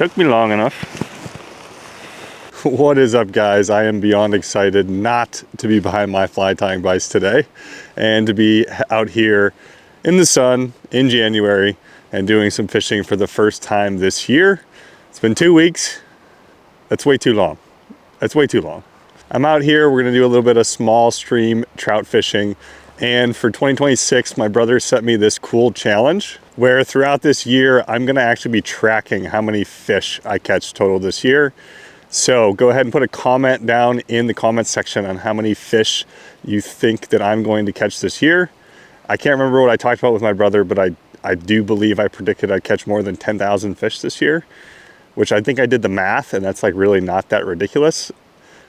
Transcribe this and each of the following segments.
Took me long enough. What is up, guys? I am beyond excited not to be behind my fly tying vise today and to be out here in the sun in January and doing some fishing for the first time this year. It's been 2 weeks. That's way too long. That's way too long. I'm out here. We're going to do a little bit of small stream trout fishing. And for 2026, my brother set me this cool challenge where throughout this year, I'm going to actually be tracking how many fish I catch total this year. So go ahead and put a comment down in the comment section on how many fish you think that I'm going to catch this year. I can't remember what I talked about with my brother, but I do believe I predicted I'd catch more than 10,000 fish this year, which I think I did the math, and that's like really not that ridiculous.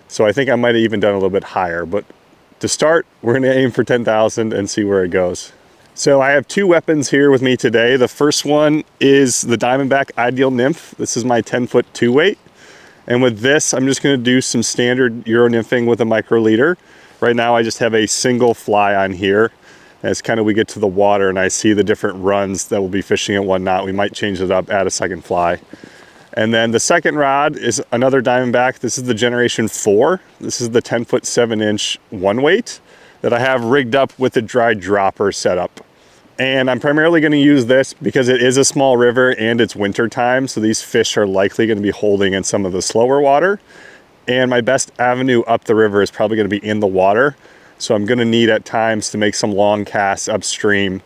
So I think I might have even done a little bit higher, but to start, we're gonna aim for 10,000 and see where it goes. So I have two weapons here with me today. The first one is the Diamondback Ideal Nymph. This is my 10-foot 2-weight. And with this, I'm just gonna do some standard Euro nymphing with a micro leader. Right now, I just have a single fly on here. As kind of we get to the water and I see the different runs that we'll be fishing and whatnot, we might change it up, add a second fly. And then the second rod is another Diamondback. This is the Generation 4. This is the 10-foot 7-inch 1-weight that I have rigged up with a dry dropper setup. And I'm primarily going to use this because it is a small river and it's winter time, so these fish are likely going to be holding in some of the slower water. And my best avenue up the river is probably going to be in the water. So I'm going to need at times to make some long casts upstream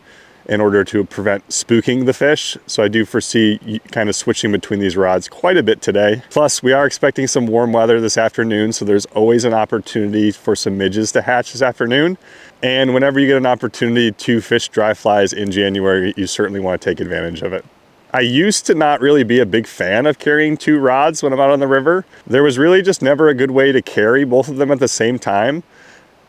in order to prevent spooking the fish. So I do foresee kind of switching between these rods quite a bit today. Plus, we are expecting some warm weather this afternoon, so there's always an opportunity for some midges to hatch this afternoon. And whenever you get an opportunity to fish dry flies in January, you certainly want to take advantage of it. I used to not really be a big fan of carrying two rods when I'm out on the river. There was really just never a good way to carry both of them at the same time.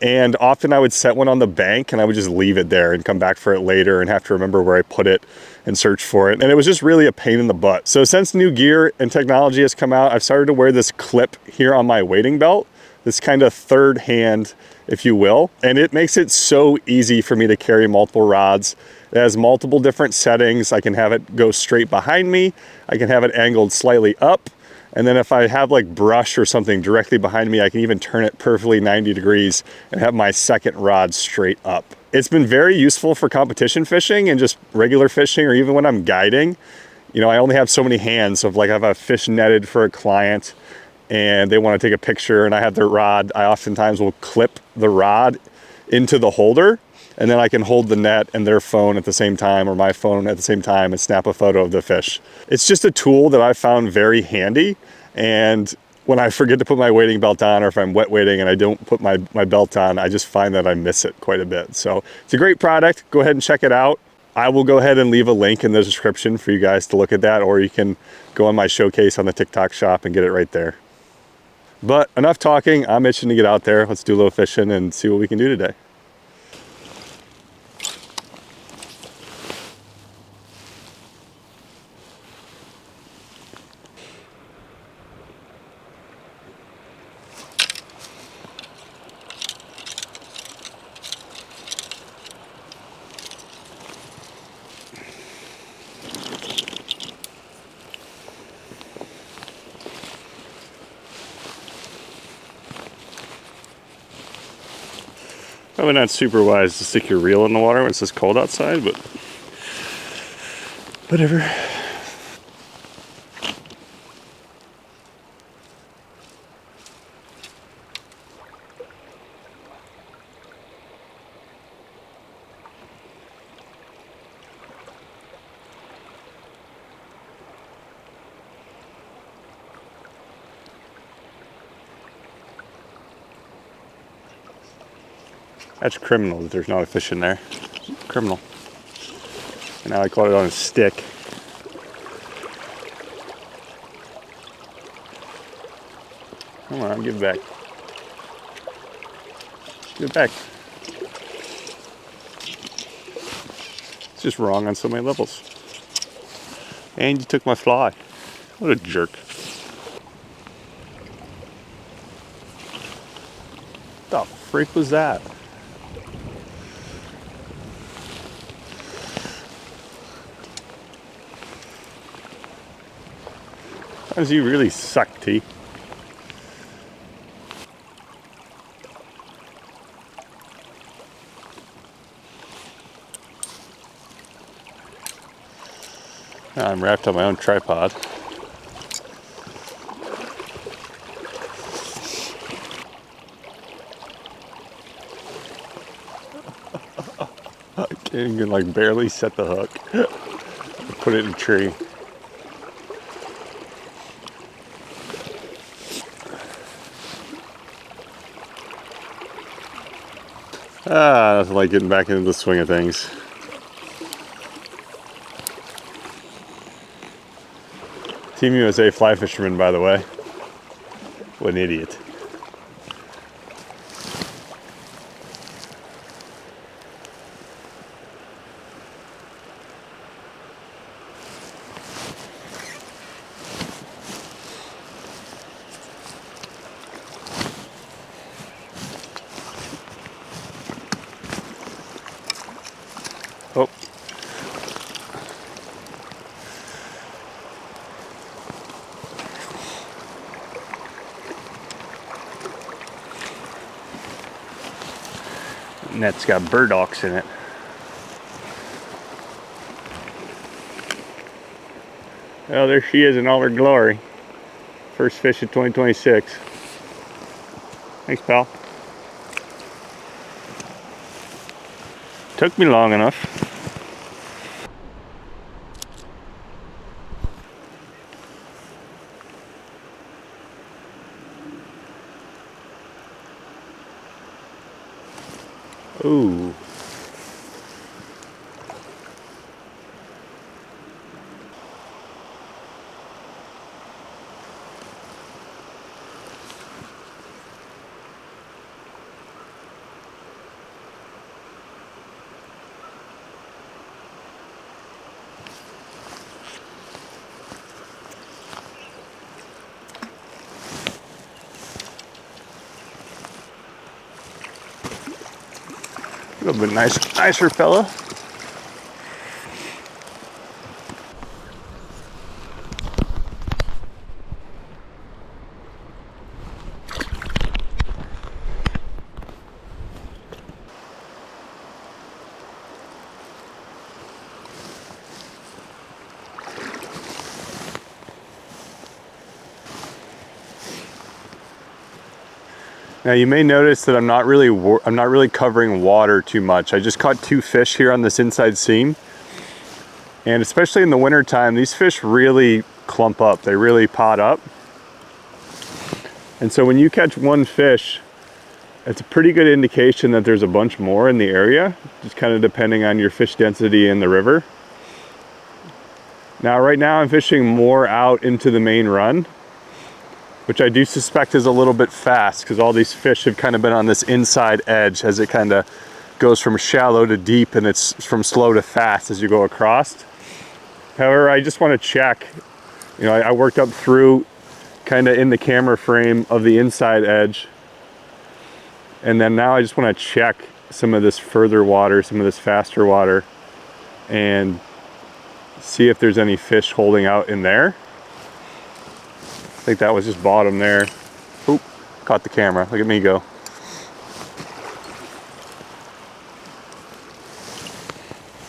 And often I would set one on the bank and I would just leave it there and come back for it later and have to remember where I put it and search for it. And it was just really a pain in the butt. So since new gear and technology has come out, I've started to wear this clip here on my wading belt, this kind of third hand, if you will. And it makes it so easy for me to carry multiple rods. It has multiple different settings. I can have it go straight behind me. I can have it angled slightly up. And then if I have like brush or something directly behind me, I can even turn it perfectly 90 degrees and have my second rod straight up. It's been very useful for competition fishing and just regular fishing, or even when I'm guiding. You know, I only have so many hands. So if like I have a fish netted for a client and they want to take a picture and I have their rod, I oftentimes will clip the rod into the holder, and then I can hold the net and their phone at the same time, or my phone at the same time, and snap a photo of the fish. It's just a tool that I found very handy. And when I forget to put my wading belt on, or if I'm wet wading and I don't put my belt on, I just find that I miss it quite a bit. So it's a great product. Go ahead and check it out. I will go ahead and leave a link in the description for you guys to look at that, or you can go on my showcase on the TikTok shop and get it right there. But enough talking. I'm itching to get out there. Let's do a little fishing and see what we can do today. Probably not super wise to stick your reel in the water when it's this cold outside, but whatever. That's criminal that there's not a fish in there. Criminal. And now I caught it on a stick. Come on, give it back. Give it back. It's just wrong on so many levels. And you took my fly. What a jerk. What the freak was that? Sometimes you really suck, T. I'm wrapped on my own tripod. I can't even like barely set the hook. Put it in a tree. Nothing like getting back into the swing of things. Team USA fly fisherman, by the way. What an idiot. Oh. Net's got burdocks in it. Well, there she is in all her glory. First fish of 2026. Thanks, pal. Took me long enough. Ooh. A little bit nicer fella. Now you may notice that I'm not really covering water too much. I just caught 2 fish here on this inside seam. And especially in the winter time, these fish really clump up. They really pot up. And so when you catch 1 fish, it's a pretty good indication that there's a bunch more in the area, just kind of depending on your fish density in the river. Now right now I'm fishing more out into the main run, which I do suspect is a little bit fast because all these fish have kind of been on this inside edge as it kind of goes from shallow to deep, and it's from slow to fast as you go across. However, I just want to check, you know, I worked up through kind of in the camera frame of the inside edge, and then now I just want to check some of this further water, some of this faster water, and see if there's any fish holding out in there. I think that was just bottom there. Oop, caught the camera. Look at me go.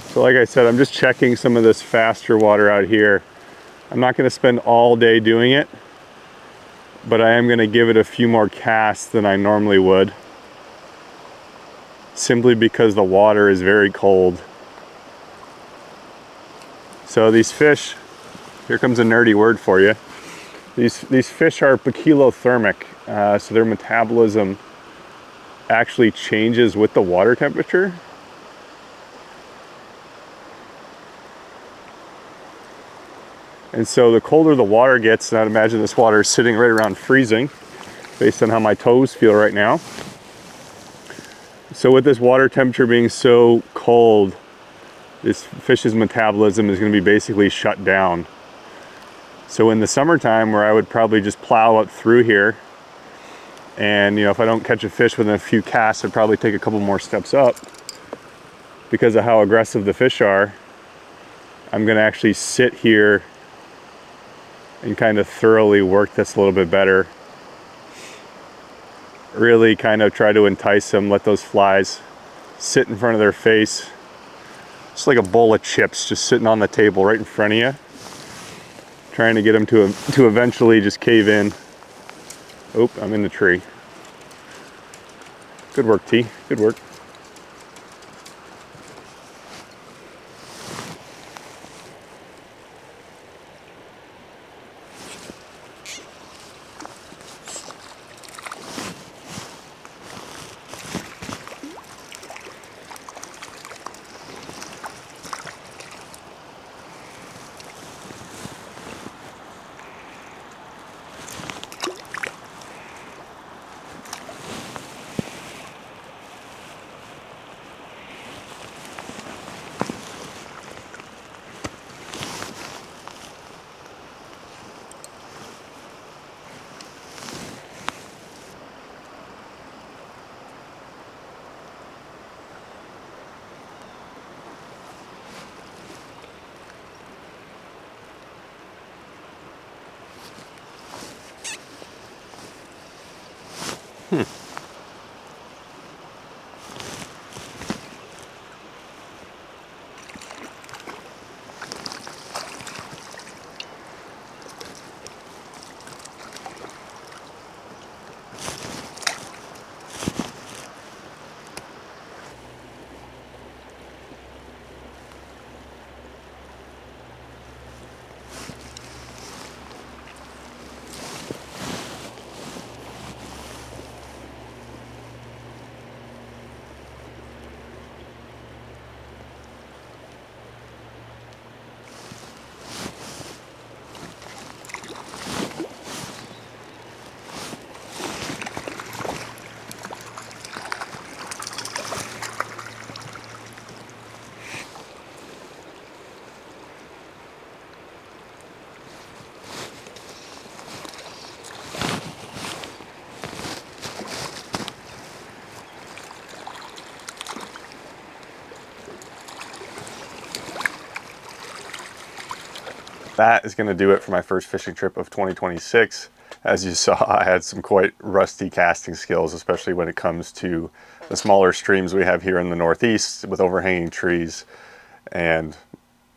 So like I said, I'm just checking some of this faster water out here. I'm not going to spend all day doing it, but I am going to give it a few more casts than I normally would, simply because the water is very cold. So these fish, here comes a nerdy word for you. These fish are poikilothermic, so their metabolism actually changes with the water temperature. And so the colder the water gets, and I'd imagine this water is sitting right around freezing based on how my toes feel right now. So with this water temperature being so cold, this fish's metabolism is going to be basically shut down. So in the summertime, where I would probably just plow up through here, and you know, if I don't catch a fish within a few casts, I'd probably take a couple more steps up. Because of how aggressive the fish are, I'm going to actually sit here and kind of thoroughly work this a little bit better. Really kind of try to entice them, let those flies sit in front of their face. It's like a bowl of chips just sitting on the table right in front of you. Trying to get them to eventually just cave in. Oh, I'm in the tree. Good work, T. Good work. That is going to do it for my first fishing trip of 2026. As you saw, I had some quite rusty casting skills, especially when it comes to the smaller streams we have here in the Northeast with overhanging trees and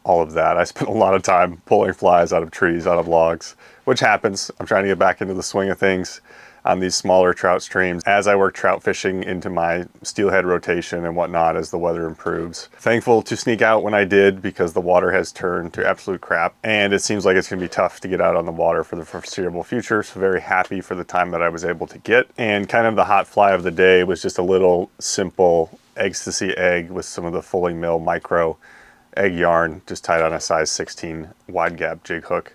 all of that. I spent a lot of time pulling flies out of trees, out of logs, which happens. I'm trying to get back into the swing of things on these smaller trout streams as I work trout fishing into my steelhead rotation and whatnot as the weather improves. Thankful to sneak out when I did because the water has turned to absolute crap and it seems like it's gonna be tough to get out on the water for the foreseeable future. So very happy for the time that I was able to get. And kind of the hot fly of the day was just a little simple ecstasy egg with some of the Fulling Mill micro egg yarn just tied on a size 16 wide gap jig hook.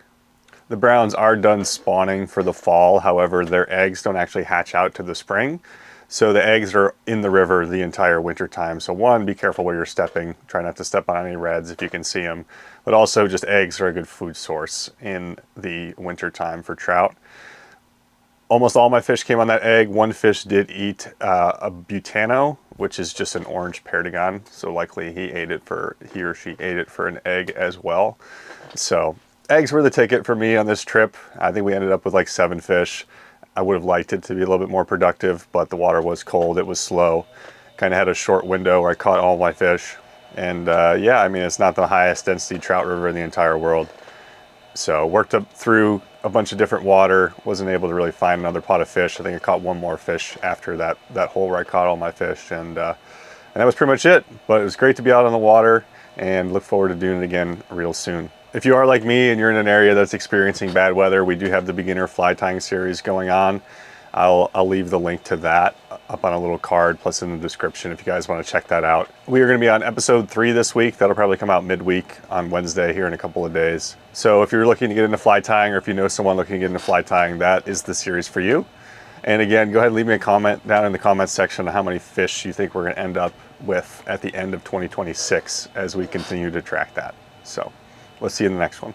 The browns are done spawning for the fall. However, their eggs don't actually hatch out to the spring. So the eggs are in the river the entire winter time. So one, be careful where you're stepping. Try not to step on any reds if you can see them. But also just eggs are a good food source in the winter time for trout. Almost all my fish came on that egg. One fish did eat a butano, which is just an orange perdigon. So likely he or she ate it for an egg as well. So eggs were the ticket for me on this trip. I think we ended up with like 7 fish. I would have liked it to be a little bit more productive, but the water was cold, it was slow. Kind of had a short window where I caught all my fish. And yeah, I mean, it's not the highest density trout river in the entire world. So worked up through a bunch of different water, wasn't able to really find another pot of fish. I think I caught one more fish after that hole where I caught all my fish. And that was pretty much it. But it was great to be out on the water and look forward to doing it again real soon. If you are like me and you're in an area that's experiencing bad weather, we do have the beginner fly tying series going on. I'll leave the link to that up on a little card, plus in the description if you guys want to check that out. We are going to be on episode 3 this week. That'll probably come out midweek on Wednesday here in a couple of days. So if you're looking to get into fly tying, or if you know someone looking to get into fly tying, that is the series for you. And again, go ahead and leave me a comment down in the comments section on how many fish you think we're going to end up with at the end of 2026 as we continue to track that. So let's see you in the next one.